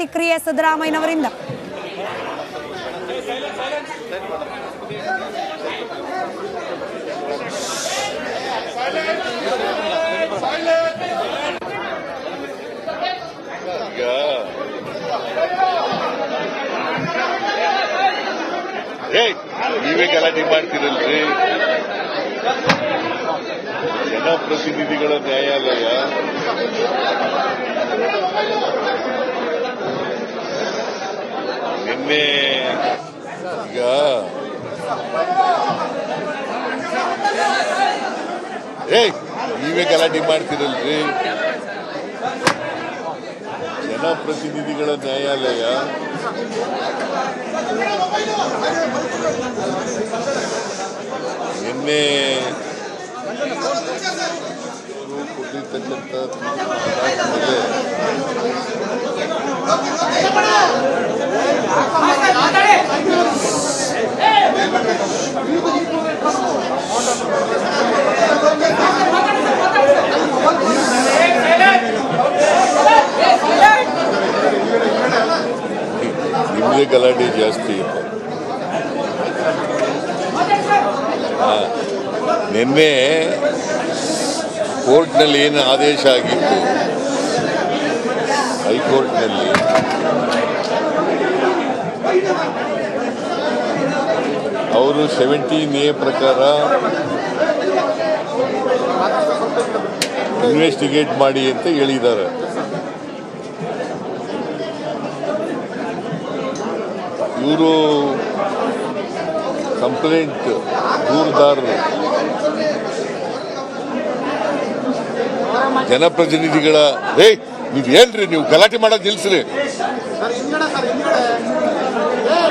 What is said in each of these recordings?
ಪ್ರತಿಕ್ರಿಯೆ ಸಿದ್ದರಾಮಯ್ಯನವರಿಂದ. ನೀವೇ ಗಲಾಟೆ ಮಾಡ್ತೀರಲ್ರಿ. ಜನಪ್ರತಿನಿಧಿಗಳ ನ್ಯಾಯಾಲಯ ನಿನ್ನೆ ಈಗ ನೀವೇ ಗಲಾಟೆ ಮಾಡ್ತೀರಲ್ರಿ. ಜನಪ್ರತಿನಿಧಿಗಳ ನ್ಯಾಯಾಲಯ ನಿನ್ನೆ ಕೊಟ್ಟಿರ್ತಕ್ಕಂಥ ನಿಮ್ಮದೇ ಗಲಾಟೆ ಜಾಸ್ತಿ. ನಿನ್ನೆ ಕೋರ್ಟ್ನಲ್ಲಿ ಏನು ಆದೇಶ ಆಗಿತ್ತು, ಹೈಕೋರ್ಟ್ನಲ್ಲಿ ಅವರು 17A ಪ್ರಕಾರ ಇನ್ವೆಸ್ಟಿಗೇಟ್ ಮಾಡಿ ಅಂತ ಹೇಳಿದ್ದಾರೆ. ಇವರು ಕಂಪ್ಲೇಂಟ್ ದೂರುದಾರರು ಜನಪ್ರತಿನಿಧಿಗಳ ನೀವೇನ್ರಿ ನೀವು ಗಲಾಟೆ ಮಾಡೋದು ನಿಲ್ಸ್ರಿ.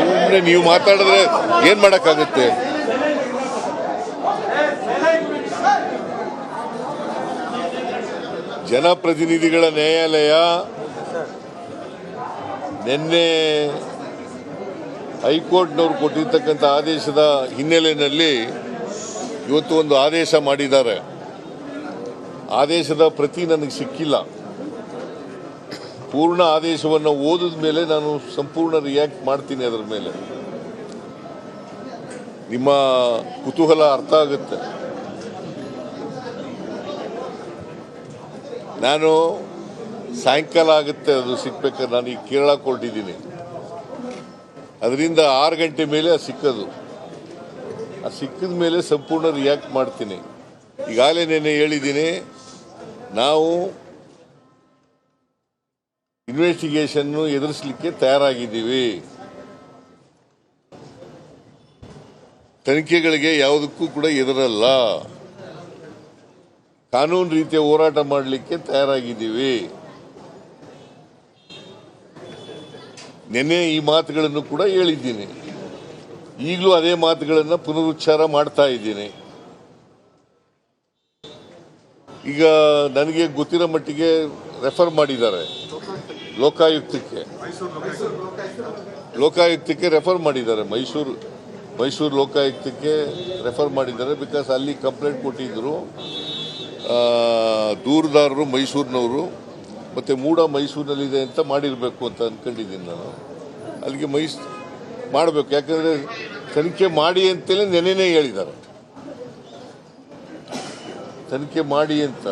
ಸುಮ್ಮನೆ ನೀವು ಮಾತಾಡಿದ್ರೆ ಏನ್ ಮಾಡಕ್ಕಾಗುತ್ತೆ? ಜನಪ್ರತಿನಿಧಿಗಳ ನ್ಯಾಯಾಲಯ ನಿನ್ನೆ ಹೈಕೋರ್ಟ್ನವರು ಕೊಟ್ಟಿರ್ತಕ್ಕಂಥ ಆದೇಶದ ಹಿನ್ನೆಲೆಯಲ್ಲಿ ಇವತ್ತು ಒಂದು ಆದೇಶ ಮಾಡಿದ್ದಾರೆ. ಆದೇಶದ ಪ್ರತಿ ನನಗೆ ಸಿಕ್ಕಿಲ್ಲ. ಪೂರ್ಣ ಆದೇಶವನ್ನು ಓದಿದ ಮೇಲೆ ನಾನು ಸಂಪೂರ್ಣ ರಿಯಾಕ್ಟ್ ಮಾಡ್ತೀನಿ. ಅದರ ಮೇಲೆ ನಿಮ್ಮ ಕುತೂಹಲ ಅರ್ಥ ಆಗುತ್ತೆ. ನಾನು ಸಾಯಂಕಾಲ ಆಗುತ್ತೆ ಅದು ಸಿಕ್ಬೇಕಾದ್ರೆ. ನಾನು ಈಗ ಕೇರಳ ಕೊಟ್ಟಿದ್ದೀನಿ, ಅದರಿಂದ 6 ಗಂಟೆ ಮೇಲೆ ಅದು ಸಿಕ್ಕದು. ಅದು ಸಿಕ್ಕಿದ ಮೇಲೆ ಸಂಪೂರ್ಣ ರಿಯಾಕ್ಟ್ ಮಾಡ್ತೀನಿ. ಈಗಾಗಲೇ ನೆನ್ನೆ ಹೇಳಿದ್ದೀನಿ, ನಾವು ಇನ್ವೆಸ್ಟಿಗೇಷನ್ನು ಎದುರಿಸಲಿಕ್ಕೆ ತಯಾರಾಗಿದ್ದೀವಿ. ತನಿಖೆಗಳಿಗೆ ಯಾವುದಕ್ಕೂ ಕೂಡ ಎದುರಲ್ಲ. ಕಾನೂನು ರೀತಿಯ ಹೋರಾಟ ಮಾಡಲಿಕ್ಕೆ ತಯಾರಾಗಿದ್ದೀವಿ. ನಿನ್ನೆ ಈ ಮಾತುಗಳನ್ನು ಕೂಡ ಹೇಳಿದ್ದೀನಿ. ಈಗಲೂ ಅದೇ ಮಾತುಗಳನ್ನು ಪುನರುಚ್ಚಾರ ಮಾಡ್ತಾ ಇದ್ದೀನಿ. ಈಗ ನನಗೆ ಗೊತ್ತಿರೋ ಮಟ್ಟಿಗೆ ರೆಫರ್ ಮಾಡಿದ್ದಾರೆ ಲೋಕಾಯುಕ್ತಕ್ಕೆ ರೆಫರ್ ಮಾಡಿದ್ದಾರೆ. ಮೈಸೂರು ಲೋಕಾಯುಕ್ತಕ್ಕೆ ರೆಫರ್ ಮಾಡಿದ್ದಾರೆ. ಬಿಕಾಸ್ ಅಲ್ಲಿ ಕಂಪ್ಲೇಂಟ್ ಕೊಟ್ಟಿದ್ದರು ದೂರುದಾರರು ಮೈಸೂರಿನವರು, ಮತ್ತು ಮೂಡ ಮೈಸೂರಿನಲ್ಲಿದೆ ಅಂತ ಮಾಡಿರಬೇಕು ಅಂತ ಅಂದ್ಕೊಂಡಿದ್ದೀನಿ ನಾನು. ಅಲ್ಲಿಗೆ ಮಾಡಬೇಕು, ಯಾಕಂದರೆ ತನಿಖೆ ಮಾಡಿ ಅಂತಲೇ ನೆನೆನೇ ಹೇಳಿದ್ದಾರೆ. ತನಿಖೆ ಮಾಡಿ ಅಂತ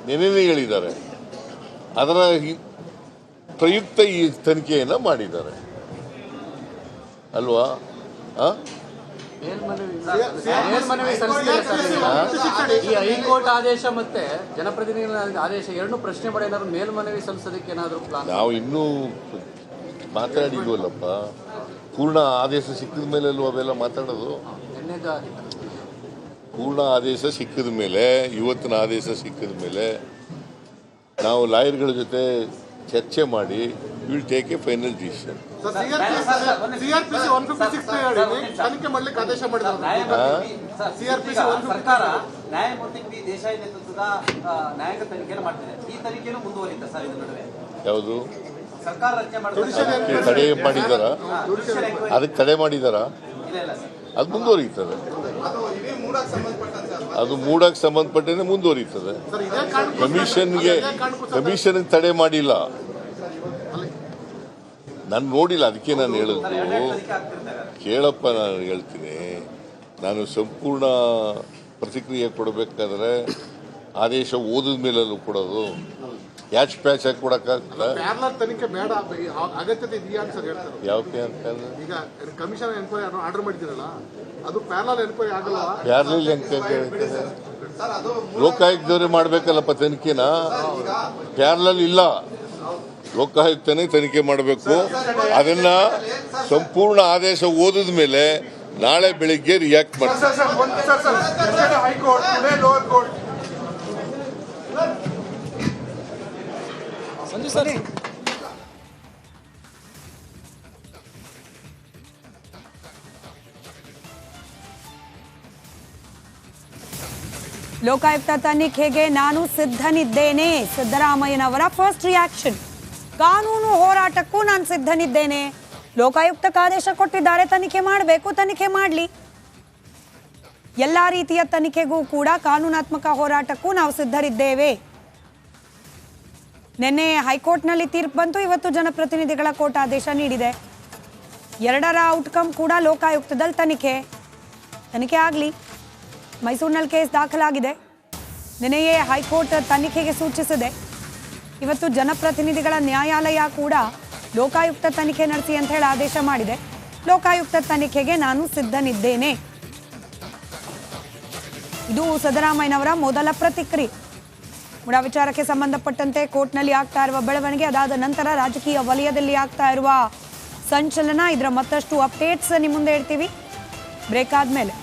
ನೆನೆನೇ ಹೇಳಿದ್ದಾರೆ. ಅದರ ಪ್ರಯುಕ್ತ ಈ ತನಿಖೆಯನ್ನು ಮಾಡಿದ್ದಾರೆ ಅಲ್ವಾ? ಹೈಕೋರ್ಟ್ ಆದೇಶ ಮತ್ತೆ ಜನಪ್ರತಿನಿಧಿಗಳ ಆದೇಶ ಎರಡು ಪ್ರಶ್ನೆ ಮಾಡಿ ಏನಾದ್ರು ಮೇಲ್ಮನವಿ ಸಲ್ಲಿಸೋದಕ್ಕೆ ಏನಾದ್ರು ಪ್ಲಾನ್? ನಾವು ಇನ್ನೂ ಮಾತಾಡಿದ್ವಲ್ಲಪ್ಪ. ಪೂರ್ಣ ಆದೇಶ ಸಿಕ್ಕಿದ ಮೇಲೆ ಅಲ್ವ ಅವೆಲ್ಲ ಮಾತಾಡೋದು. ಪೂರ್ಣ ಆದೇಶ ಸಿಕ್ಕಿದ ಮೇಲೆ, ಇವತ್ತಿನ ಆದೇಶ ಸಿಕ್ಕಿದ ಮೇಲೆ ನಾವು ಲಾಯರ್ಗಳ ಜೊತೆ ಚರ್ಚೆ ಮಾಡಿ will take A final decision. ಯಾವುದು ತಡೆ ಮಾಡಿದಾರ? ಅದಕ್ಕೆ ತಡೆ ಮಾಡಿದಾರ? ಅದು ಮುಂದುವರಿಯುತ್ತದೆ. ಅದು ಮೂಡಕ್ಕೆ ಸಂಬಂಧಪಟ್ಟಂತೆ ಮುಂದುವರಿಯುತ್ತದೆ. ಕಮಿಷನ್ಗೆ ತಡೆ ಮಾಡಿಲ್ಲ. ನಾನು ನೋಡಿಲ್ಲ, ಅದಕ್ಕೆ ನಾನು ಹೇಳಿದ್ದು. ಕೇಳಪ್ಪ, ನಾನು ಹೇಳ್ತೀನಿ. ನಾನು ಸಂಪೂರ್ಣ ಪ್ರತಿಕ್ರಿಯೆ ಕೊಡಬೇಕಾದ್ರೆ ಆದೇಶ ಓದಿದ ಮೇಲೂ ಕೊಡೋದು, ಯಾಚ್ ಪ್ಯಾಚ್ ಹಾಕಿ ಕೊಡೋಕ್ಕಾಗ್ತದ? ತನಿಖೆ ಬೇಡ, ಅಗತ್ಯತೆ ಇದೆಯಾ ಅಂತ ಹೇಳ್ತಾರೆ. ಯಾವ ಈಗ ಕಮಿಷನ್ ಎನ್ಕ್ವೈರಿ ಆರ್ಡರ್ ಮಾಡಿದ್ದೀರಲ್ಲ, ಅದು ಪ್ಯಾರಲಲ್ ಎನ್ಕ್ವೈರಿ ಆಗಲ್ಲ. ಪ್ಯಾರಲಲ್ ಎಂಕ್ವೈರಿ ಲೋಕಾಯುಕ್ತದವರೇ ಮಾಡಬೇಕಲ್ಲಪ್ಪ ತನಿಖೆನ. ಪ್ಯಾರಲಲ್ ಇಲ್ಲ, ಲೋಕಾಯುಕ್ತನೇ ತನಿಖೆ ಮಾಡಬೇಕು. ಅದನ್ನ ಸಂಪೂರ್ಣ ಆದೇಶ ಓದಿದ ಮೇಲೆ ನಾಳೆ ಬೆಳಿಗ್ಗೆ ರಿಯಾಕ್ಟ್ ಮಾಡ್ತಾರೆ. ಲೋಕಾಯುಕ್ತ ತನಿಖೆಗೆ ನಾನು ಸಿದ್ಧನಿದ್ದೇನೆ. ಸಿದ್ದರಾಮಯ್ಯನವರ ಫಸ್ಟ್ ರಿಯಾಕ್ಷನ್. ಕಾನೂನು ಹೋರಾಟಕ್ಕೂ ನಾನು ಸಿದ್ಧನಿದ್ದೇನೆ. ಲೋಕಾಯುಕ್ತಕ್ಕೆ ಆದೇಶ ಕೊಟ್ಟಿದ್ದಾರೆ, ತನಿಖೆ ಮಾಡಬೇಕು, ತನಿಖೆ ಮಾಡಲಿ. ಎಲ್ಲ ರೀತಿಯ ತನಿಖೆಗೂ ಕೂಡ ಕಾನೂನಾತ್ಮಕ ಹೋರಾಟಕ್ಕೂ ನಾವು ಸಿದ್ಧರಿದ್ದೇವೆ. ನಿನ್ನೆ ಹೈಕೋರ್ಟ್ನಲ್ಲಿ ತೀರ್ಪು ಬಂತು, ಇವತ್ತು ಜನಪ್ರತಿನಿಧಿಗಳ ಕೋರ್ಟ್ ಆದೇಶ ನೀಡಿದೆ. ಎರಡರ ಔಟ್ಕಮ್ ಕೂಡ ಲೋಕಾಯುಕ್ತದಲ್ಲಿ ತನಿಖೆ ಆಗಲಿ. ಮೈಸೂರಿನಲ್ಲಿ ಕೇಸ್ ದಾಖಲಾಗಿದೆ. ನಿನ್ನೆಯೇ ಹೈಕೋರ್ಟ್ ತನಿಖೆಗೆ ಸೂಚಿಸಿದೆ. ಇವತ್ತು ಜನಪ್ರತಿನಿಧಿಗಳ ನ್ಯಾಯಾಲಯ ಕೂಡ ಲೋಕಾಯುಕ್ತ ತನಿಖೆ ನಡೆಸಿ ಅಂತ ಹೇಳಿ ಆದೇಶ ಮಾಡಿದೆ. ಲೋಕಾಯುಕ್ತ ತನಿಖೆಗೆ ನಾನು ಸಿದ್ಧನಿದ್ದೇನೆ. ಇದು ಸಿದ್ದರಾಮಯ್ಯನವರ ಮೊದಲ ಪ್ರತಿಕ್ರಿಯೆ. ಮುಡಾ ವಿಚಾರಕ್ಕೆ ಸಂಬಂಧಪಟ್ಟಂತೆ ಕೋರ್ಟ್ನಲ್ಲಿ ಆಗ್ತಾ ಇರುವ ಬೆಳವಣಿಗೆ, ಅದಾದ ನಂತರ ರಾಜಕೀಯ ವಲಯದಲ್ಲಿ ಆಗ್ತಾ ಇರುವ ಸಂಚಲನ, ಇದರ ಮತ್ತಷ್ಟು ಅಪ್ಡೇಟ್ಸ್ ನಿಮ್ಮ ಮುಂದೆ ಇಡ್ತೀವಿ ಬ್ರೇಕ್ ಆದ್ಮೇಲೆ.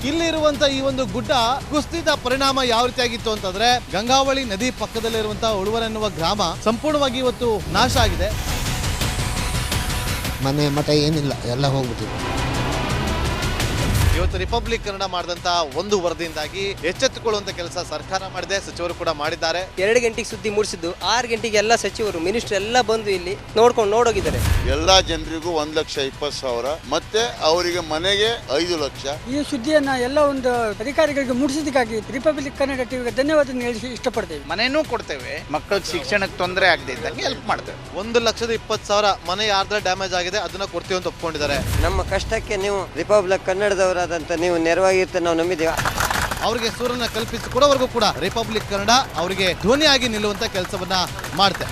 ಇಲ್ಲಿರುವಂತ ಈ ಒಂದು ಗುಡ್ಡ ಕುಸಿದ ಪರಿಣಾಮ ಯಾವ ರೀತಿಯಾಗಿತ್ತು ಅಂತಂದ್ರೆ, ಗಂಗಾವಳಿ ನದಿ ಪಕ್ಕದಲ್ಲಿರುವಂತಹ ಉಳುವರ್ ಎನ್ನುವ ಗ್ರಾಮ ಸಂಪೂರ್ಣವಾಗಿ ಇವತ್ತು ನಾಶ ಆಗಿದೆ. ಮನೆ ಮಠ ಏನಿಲ್ಲ, ಎಲ್ಲ ಹೋಗ್ಬಿಟ್ಟಿದೆ. ಇವತ್ತು ರಿಪಬ್ಲಿಕ್ ಕನ್ನಡ ಮಾಡಿದಂತ ಒಂದು ವರದಿಯಿಂದಾಗಿ ಎಚ್ಚೆತ್ತುಕೊಳ್ಳುವಂತ ಕೆಲಸ ಸರ್ಕಾರ ಮಾಡಿದೆ, ಸಚಿವರು ಕೂಡ ಮಾಡಿದ್ದಾರೆ. 2 ಗಂಟೆಗೆ ಸುದ್ದಿ ಮೂಡಿಸಿದ್ದು 6 ಗಂಟೆಗೆ ಎಲ್ಲ ಸಚಿವರು ಮಿನಿಸ್ಟರ್ ಎಲ್ಲ ಬಂದು ಇಲ್ಲಿ ನೋಡೋಗಿದ್ದಾರೆ. ಎಲ್ಲಾ ಜನರಿಗೂ 1,20,000 ಮತ್ತೆ ಅವರಿಗೆ ಮನೆಗೆ 5 ಲಕ್ಷ. ಈ ಸುದ್ದಿಯನ್ನ ಎಲ್ಲ ಒಂದು ಅಧಿಕಾರಿಗಳಿಗೆ ಮುಡಿಸಿದಕ್ಕಾಗಿ ರಿಪಬ್ಲಿಕ್ ಕನ್ನಡ ಟಿವಿಗೆ ಧನ್ಯವಾದ ಹೇಳಿ ಇಷ್ಟಪಡ್ತೇವೆ. ಮನೆನೂ ಕೊಡ್ತೇವೆ, ಮಕ್ಕಳಿಗೆ ಶಿಕ್ಷಣಕ್ಕೆ ತೊಂದರೆ ಆಗದೆ ಇದ್ದಂಗೆ ಹೆಲ್ಪ್ ಮಾಡ್ತೇವೆ. 1,20,000 ಮನೆ ಯಾರ್ದ್ರ ಡ್ಯಾಮೇಜ್ ಆಗಿದೆ ಅದನ್ನ ಕೊಡ್ತೀವಿ ಅಂತ ಒಪ್ಕೊಂಡಿದ್ದಾರೆ. ನಮ್ಮ ಕಷ್ಟಕ್ಕೆ ನೀವು ರಿಪಬ್ಲಿಕ್ ಕನ್ನಡದವರಾದಂತ ನೀವು ನೆರವಾಗಿರ್ತ ನಾವು ನಂಬಿದ್ದೇವೆ. ಅವರಿಗೆ ಸೂರನ್ನ ಕಲ್ಪಿಸಿಕೊಡೋವರೆಗೂ ಕೂಡ ರಿಪಬ್ಲಿಕ್ ಕನ್ನಡ ಅವರಿಗೆ ಧ್ವನಿಯಾಗಿ ನಿಲ್ಲುವಂತ ಕೆಲಸವನ್ನ ಮಾಡುತ್ತೆ.